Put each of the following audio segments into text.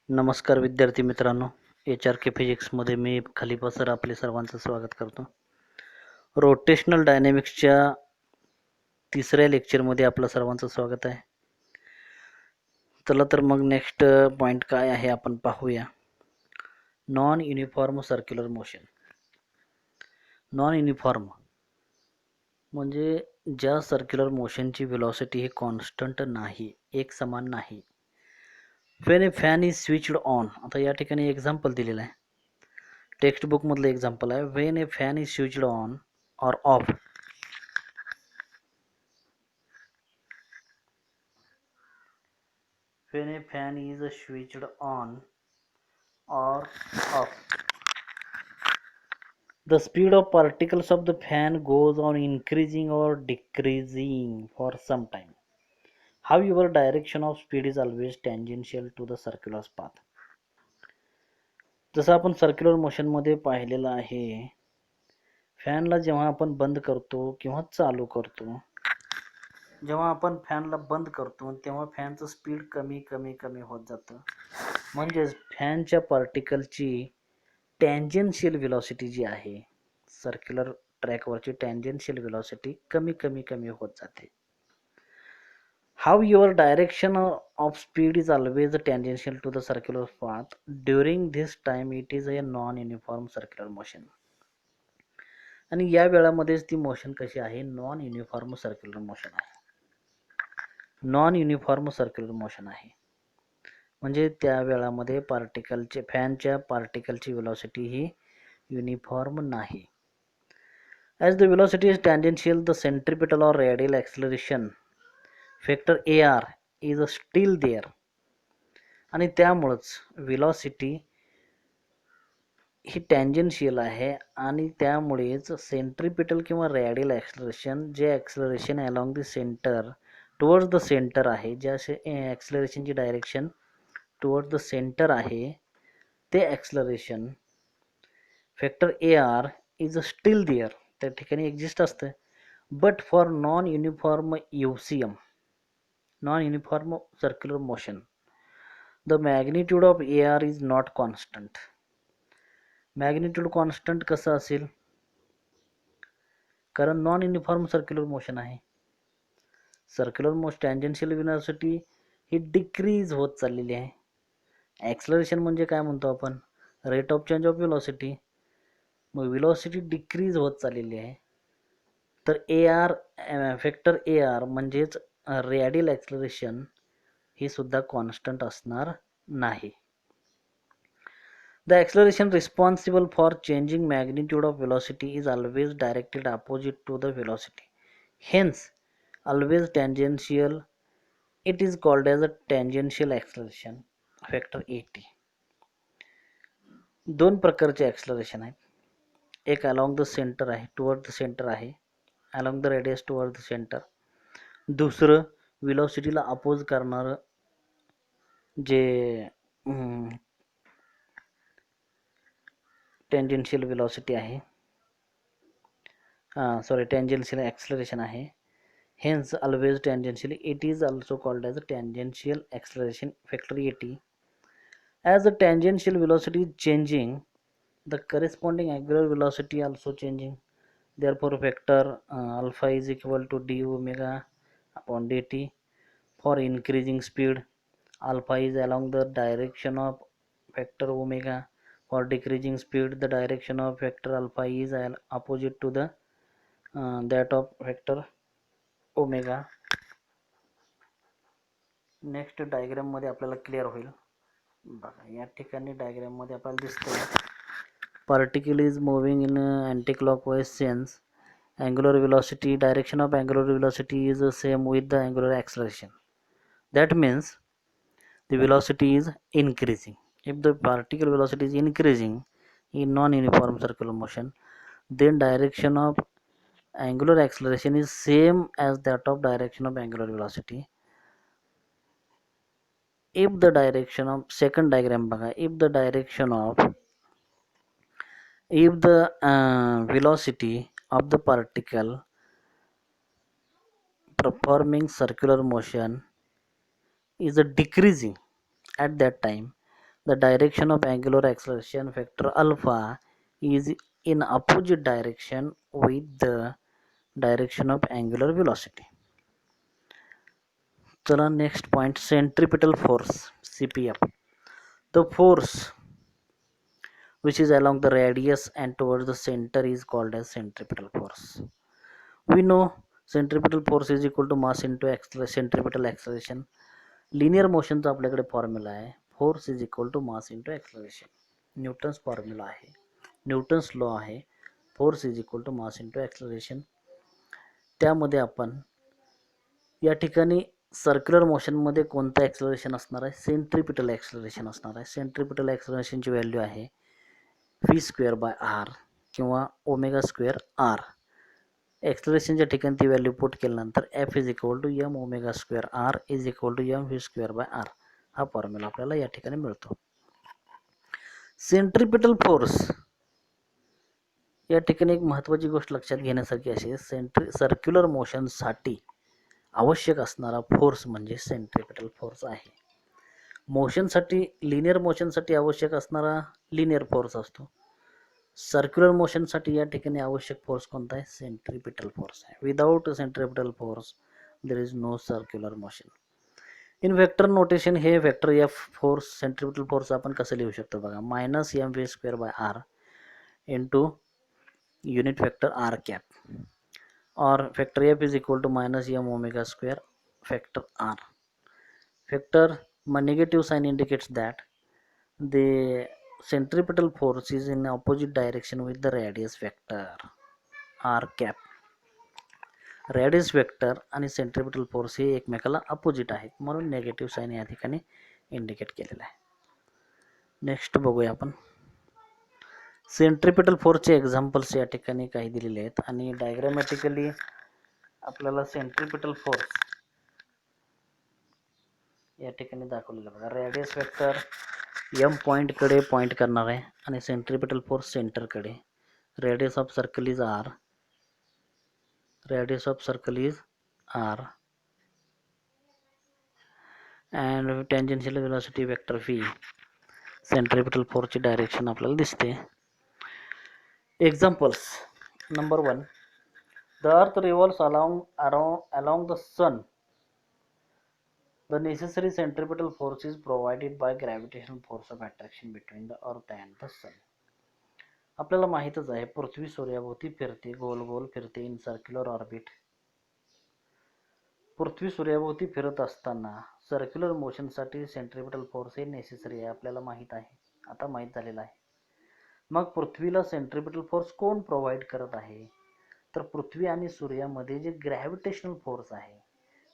नमस्कार विद्यार्थी मित्रांनो, HRK फिजिक्समध्ये मी खलिफा सर आपले सर्वांचं स्वागत करतो. रोटेशनल डायनॅमिक्सच्या तिसऱ्या लेक्चरमध्ये आपलं सर्वांचं स्वागत आहे. चला तर मग नेक्स्ट पॉईंट काय आहे आपण पाहूया. Non uniform circular motion. Non uniform म्हणजे ज्या सर्क्युलर मोशनची व्हेलॉसिटी ही कॉन्स्टंट नाही, एक समान नाही. When a fan is switched on, आता या ठिकाणी एक्झाम्पल दिलेलं आहे. टेक्स्ट बुक मधलं एक्झाम्पल आहे. When a fan is switched on or off, when a fan is switched on or off, the speed of particles of the fan goes on increasing or decreasing for some time. However, direction of speed is always tangential to the circular path. जसं आपण circular मोशनमध्ये पाहिलेलं आहे, फॅनला जेव्हा आपण बंद करतो किंवा चालू करतो, जेव्हा आपण फॅनला बंद करतो तेव्हा फॅनचं स्पीड कमी कमी कमी होत जातं. म्हणजेच फॅनच्या पार्टिकलची टँजेन्शियल व्हेलॉसिटी जी आहे, सर्क्युलर ट्रॅकवरची टँजेन्शियल व्हेलॉसिटी कमी कमी कमी होत जाते. However, direction of speed is always tangential to the circular path. During this time, it is a non-uniform circular motion. आणि या वेळामध्येच ती मोशन कशी आहे, नॉन युनिफॉर्म सर्क्युलर मोशन आहे. नॉन युनिफॉर्म सर्क्युलर मोशन आहे म्हणजे त्या वेळामध्ये पार्टिकलचे फॅनच्या पार्टिकलची व्हेलॉसिटी ही युनिफॉर्म नाही. As the velocity is tangential, the centripetal or radial acceleration factor AR is still there. आणि त्यामुळेच व्हेलॉसिटी ही टँजेन्शियल आहे आणि त्यामुळेच सेंट्रिपिटल किंवा रॅडियल ॲक्सलरेशन, जे acceleration along the centre towards the centre आहे, ज्या ॲक्सलरेशनची डायरेक्शन टुवर्ड्स द सेंटर आहे, ते acceleration factor AR is still there, त्या ठिकाणी एक्झिस्ट असतं. But for non uniform UCM, non uniform circular motion, the magnitude of AR is not constant. Magnitude constant कसं असेल, कारण नॉन युनिफॉर्म सर्क्युलर मोशन आहे. Circular motion tangential velocity ही decrease होत चाललेली आहे. ॲक्सलरेशन म्हणजे काय म्हणतो आपण, rate of change of velocity. मग व्हेलॉसिटी डिक्रीज होत चाललेली आहे, तर AR फॅक्टर AR म्हणजेच रॅडियल ॲक्सलरेशन ही सुद्धा कॉन्स्टंट असणार नाही. The acceleration responsible for changing magnitude of velocity is always directed opposite to the velocity. Hence, always tangential. It is called as a tangential acceleration factor AT. दोन प्रकारचे acceleration आहेत. एक along the centre आहे, toward the centre आहे, along the radius toward the centre. दुसरं व्हेलॉसिटीला oppose करणारं जे tangential velocity आहे, tangential acceleration आहे. Hence, always tangentially, it is also called as a tangential acceleration factor AT. As the tangential velocity is changing, the corresponding angular velocity also changing. Therefore, factor alpha is equal to d omega upon dt. For increasing speed, alpha is along the direction of factor omega. For decreasing speed, the direction of factor alpha is opposite to the that of factor omega. Next diagram मध्ये आपल्याला clear होईल. बघा या ठिकाणी diagram मध्ये आपल्याला दिसतंय, particle is moving in anti clockwise sense. Angular velocity, direction of angular velocity is same with the angular acceleration. That means the velocity is increasing. If the particle velocity is increasing in non-uniform circular motion, then direction of angular acceleration is same as that of direction of angular velocity. If the direction of second diagram बघा, if the velocity of the particle performing circular motion is decreasing at that time, the direction of angular acceleration vector alpha is in opposite direction with the direction of angular velocity. चला next point, centripetal force CPF, the force which is along the radius and towards the center is called as centripetal force. We know centripetal force is equal to mass into centripetal acceleration. Linear मोशनचा आपल्याकडे formula आहे, force is equal to mass into acceleration. Newton's formula आहे, Newton's law आहे, force is equal to mass into acceleration. त्यामध्ये आपण या ठिकाणी circular मोशनमध्ये कोणतं ॲक्सलरेशन असणार आहे, सेंट्रिपिटल ॲक्सलरेशन असणार आहे. सेंट्रिपिटल ॲक्सलरेशनची व्हॅल्यू आहे v²/r किंवा ω²r. ॲक्सलरेशनच्या ठिकाणी ती व्हॅल्यू पुट केल्यानंतर F is equal to mω²r is equal to mv²/r. हा फॉर्म्युला आपल्याला या ठिकाणी मिळतो. सेंट्रिपिटल फोर्स या ठिकाणी एक महत्त्वाची गोष्ट लक्षात घेण्यासारखी अशी, सर्क्युलर मोशनसाठी आवश्यक असणारा फोर्स म्हणजे सेंट्रिपिटल फोर्स आहे. मोशनसाठी, लिनियर मोशनसाठी आवश्यक असणारा लिनियर फोर्स असतो. सर्क्युलर मोशनसाठी या ठिकाणी आवश्यक फोर्स कोणता आहे, सेंट्रिपिटल फोर्स आहे. Without centripetal force there is no circular motion. In vector notation हे vector F force, centripetal force आपण कसं लिहू शकतो बघा, -mv²/r into unit vector r cap, or vector F is equal to -mω² vector r. Vector negative sign indicates that the centripetal force is in opposite direction with the radius vector r cap. Radius vector आणि centripetal force हे एकमेकाला opposite आहेत, म्हणून negative sine या ठिकाणी indicate केलेला आहे. Next बघूया आपण सेंट्रिपिटल फोर्सचे एक्झाम्पल्स या ठिकाणी काही दिलेले आहेत आणि डायग्रामॅटिकली आपल्याला सेंट्रिपिटल फोर्स या ठिकाणी दाखवलेलं बघा. रॅडियस वेक्टर एम पॉईंटकडे पॉईंट करणार आहे आणि सेंट्रिपिटल फोर्स सेंटरकडे. Radius of circle is r, radius of circle is r and tangential velocity vector v. Centripetal फोर्सची डायरेक्शन आपल्याला दिसते. Examples number 1, the earth revolves along the sun. The necessary centripetal force is provided by gravitational force of attraction between the earth and the sun. आपल्याला माहीतच आहे पृथ्वी सूर्याभोवती फिरते, गोल गोल फिरते in circular orbit. पृथ्वी सूर्याभोवती फिरत असताना सर्क्युलर मोशनसाठी सेंट्रिपिटल फोर्स हे नेसेसरी आहे, आपल्याला माहीत आहे, आता माहीत झालेलं आहे. मग पृथ्वीला सेंट्रिपिटल फोर्स कोण प्रोव्हाइड करत आहे, तर पृथ्वी आणि सूर्यामध्ये जे ग्रॅव्हिटेशनल फोर्स आहे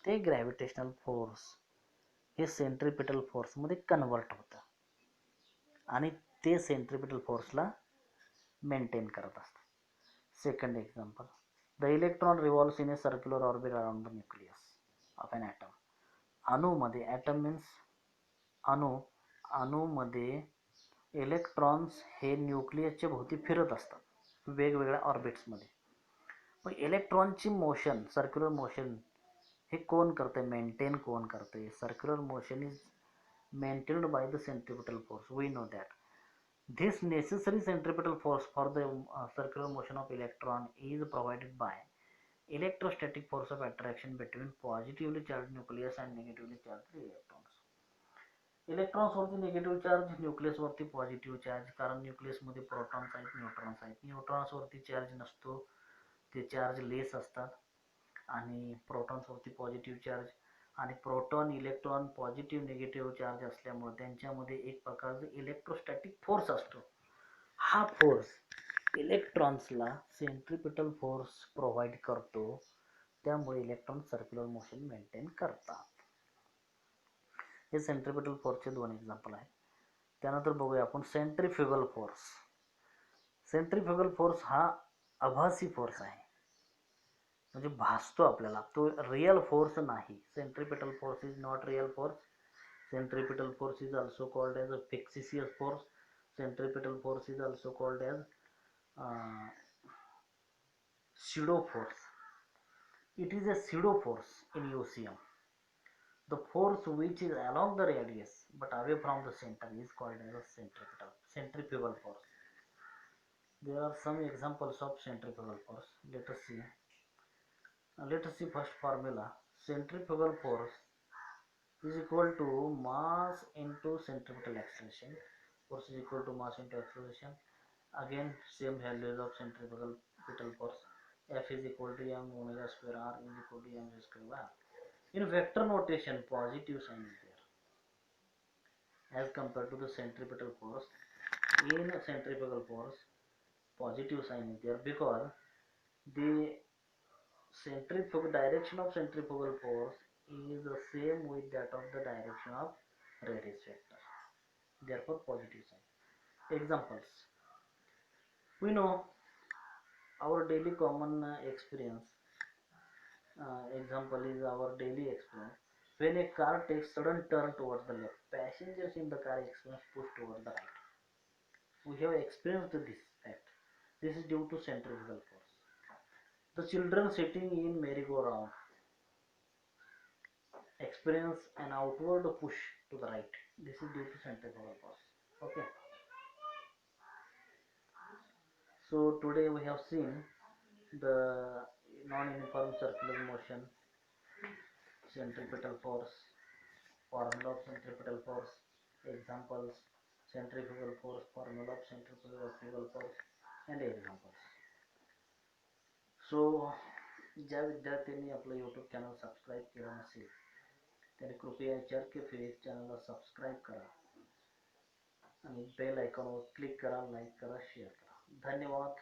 ते ग्रॅव्हिटेशनल फोर्स हे सेंट्रिपिटल फोर्समध्ये कन्वर्ट होतं आणि ते सेंट्रिपिटल फोर्सला मेंटेन करत असतं. Second example, the electron revolves in a circular orbit around the nucleus of an atom. अणूमध्ये, ॲटम मीन्स अणूमध्ये इलेक्ट्रॉन्स हे न्यूक्लियसच्या भोवती फिरत असतात वेगवेगळ्या ऑर्बिट्समध्ये. मग इलेक्ट्रॉनची मोशन, सर्क्युलर मोशन हे कोण करते, मेंटेन कोण करते, circular motion is maintained by the centripetal force. We know that this necessary centripetal force for the circular motion of electron is provided by electrostatic force of attraction between positively charged nucleus and negatively charged electrons. Electrons वरती negative charge, nucleus वरती positive charge, कारण nucleus मध्ये protons आहेत, neutrons आहेत. Neutrons वरती charge नसतो, ते charge लेस असतात, आणि प्रोटॉन्स वरती पॉझिटिव्ह चार्ज, आणि proton, electron positive negative charge असल्यामुळे त्यांच्यामध्ये एक प्रकारचा इलेक्ट्रोस्टॅटिक फोर्स असतो. हा फोर्स इलेक्ट्रॉन्सला सेंट्रिपिटल फोर्स प्रोव्हाइड करतो, त्यामुळे इलेक्ट्रॉन सर्क्युलर मोशन मेंटेन करतात. हे सेंट्रिपिटल फोर्सचे 2 एक्झाम्पल आहेत. त्यानंतर बघूया आपण सेंट्रिफ्युगल फोर्स. सेंट्रिफ्युगल फोर्स हा आभासी फोर्स आहे, म्हणजे भासतो आपल्याला, तो रिअल फोर्स नाही. Centripetal force is not real force. Centripetal force is also called as a fictitious force. Centripetal force is also called as pseudo force. It is a pseudo force in UCM. The force which is along the radius but away from the center is called as a centrifugal force. There are some examples of centrifugal force. Let us see. Let us see first formula. Centrifugal force is equal to mass into centripetal acceleration. Force is equal to mass into acceleration. Again, same values of centripetal force. F is equal to m omega square, r is equal to m square by r. In vector notation, positive sign is there as compared to the centripetal force. In centrifugal force, positive sign is there because the centrifugal direction of centrifugal force is the same with that of the direction of radius vector. Therefore, positive sign. Examples. We know our daily common experience. Example is our daily experience. When a car takes sudden turn towards the left, passengers in the car experience push towards the right. We have experienced this fact. This is due to centrifugal force. The children sitting in merry-go-round experience an outward push to the right. This is due to centrifugal force. Okay. So today we have seen the non-uniform circular motion, centripetal force, formula of centripetal force, examples, centrifugal force, formula of centrifugal force, and examples. So ज्या विद्यार्थ्यांनी आपलं YouTube channel subscribe केलं नसेल त्याने कृपया चरके फिरेज चॅनलला subscribe करा आणि बेल आयकॉनवर क्लिक करा, लाईक करा, शेअर करा. धन्यवाद.